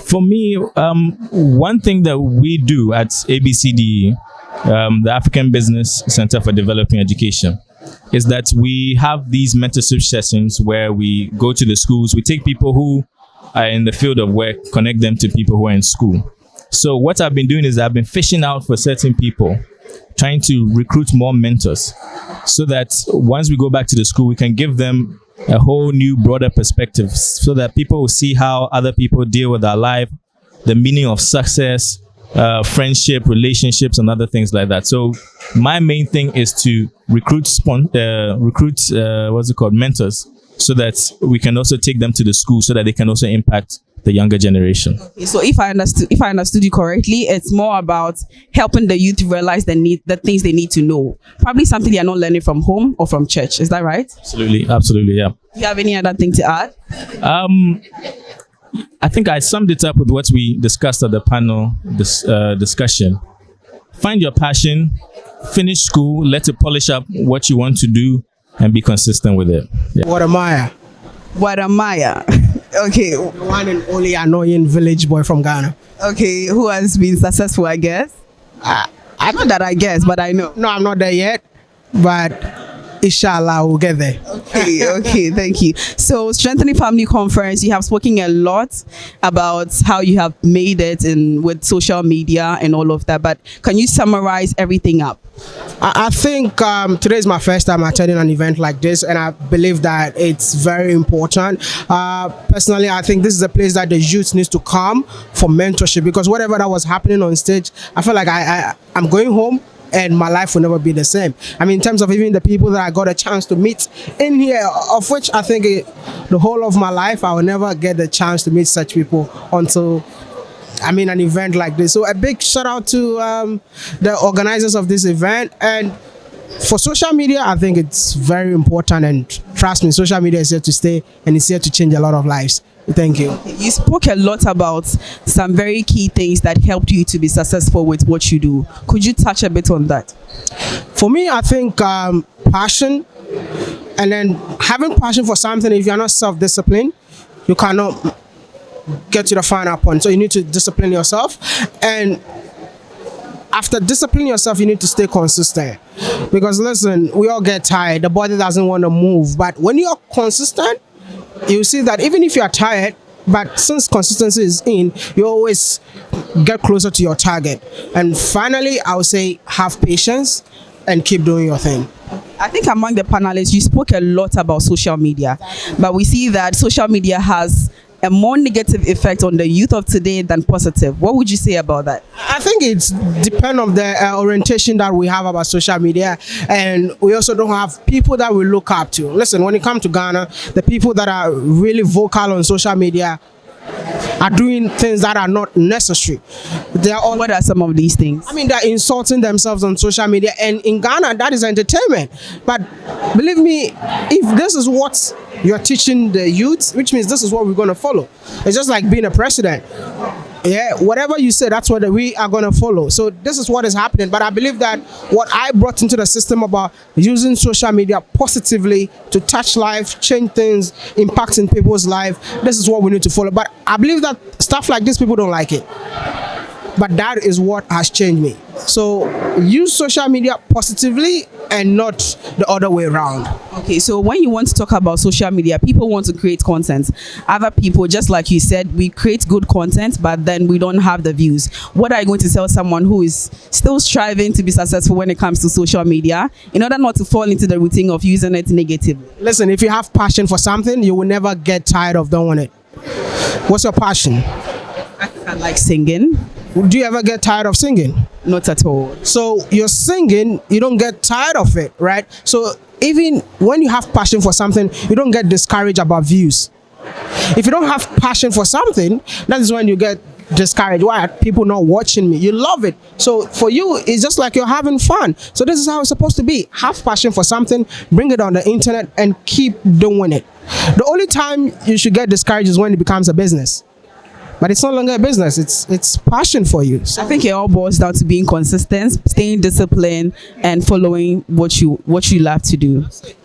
For me, one thing that we do at ABCDE, the African Business Center for Developing Education, is that we have these mentorship sessions where we go to the schools, we take people who are in the field of work, connect them to people who are in school. So what I've been doing is I've been fishing out for certain people, trying to recruit more mentors, so that once we go back to the school, we can give them a whole new broader perspective, so that people will see how other people deal with their life, the meaning of success, friendship, relationships, and other things like that. So my main thing is to recruit mentors, so that we can also take them to the school, so that they can also impact the younger generation. Okay, so if I understood you correctly, it's more about helping the youth realize the things they need to know. Probably something they are not learning from home or from church. Is that right? Absolutely, yeah. Do you have any other thing to add? I think I summed it up with what we discussed at the panel discussion. Find your passion, finish school, let it polish up what you want to do, and be consistent with it. Yeah. Watermaya. Okay. The one and only annoying village boy from Ghana. Okay, who has been successful, I guess? Not that I guess, but I know. No, I'm not there yet, but inshallah we'll get there. Okay, thank you. So Strengthening Family Conference, you have spoken a lot about how you have made it with social media and all of that, but can you summarize everything up? I think today is my first time attending an event like this, and I believe that it's very important. Personally, I think this is a place that the youth needs to come for mentorship, because whatever that was happening on stage, I feel like I'm going home and my life will never be the same. I mean, in terms of even the people that I got a chance to meet in here, of which I think the whole of my life, I will never get the chance to meet such people until I'm in an event like this. So a big shout out to the organizers of this event. And for social media, I think it's very important, and trust me, social media is here to stay, and it's here to change a lot of lives. Thank you. You spoke a lot about some very key things that helped you to be successful with what you do. Could you touch a bit on that? For me, I think passion, and then having passion for something. If you're not self-disciplined, you cannot get to the final point. So you need to discipline yourself, and after disciplining yourself, you need to stay consistent, because listen, we all get tired. The body doesn't want to move, but when you're consistent, you see that even if you are tired, but since consistency is in, you always get closer to your target. And finally, I would say have patience and keep doing your thing. I think among the panelists, you spoke a lot about social media, but we see that social media has a more negative effect on the youth of today than positive. What would you say about that? I think it's depend on the orientation that we have about social media, and we also don't have people that we look up to. Listen, when it comes to Ghana, the people that are really vocal on social media are doing things that are not necessary. What are some of these things? I mean, they're insulting themselves on social media, and in Ghana, that is entertainment. But believe me, if this is what you're teaching the youth, which means this is what we're going to follow. It's just like being a president. Yeah, whatever you say, that's what we are going to follow. So this is what is happening. But I believe that what I brought into the system about using social media positively to touch life, change things, impacting people's life, this is what we need to follow. But I believe that stuff like this, people don't like it. but that is what has changed me. So use social media positively and not the other way around. Okay, so when you want to talk about social media, people want to create content. Other people, just like you said, we create good content, but then we don't have the views. What are you going to tell someone who is still striving to be successful when it comes to social media in order not to fall into the routine of using it negatively? Listen, if you have passion for something, you will never get tired of doing it. What's your passion? I like singing. Do you ever get tired of singing? Not at all. So you're singing, you don't get tired of it, right? So even when you have passion for something, you don't get discouraged about views. If you don't have passion for something, that is when you get discouraged. Why are people not watching me? You love it. So for you, it's just like you're having fun. So this is how it's supposed to be. Have passion for something, bring it on the internet, and keep doing it. The only time you should get discouraged is when it becomes a business. But it's no longer a business. It's passion for you. So I think it all boils down to being consistent, staying disciplined, and following what you love to do.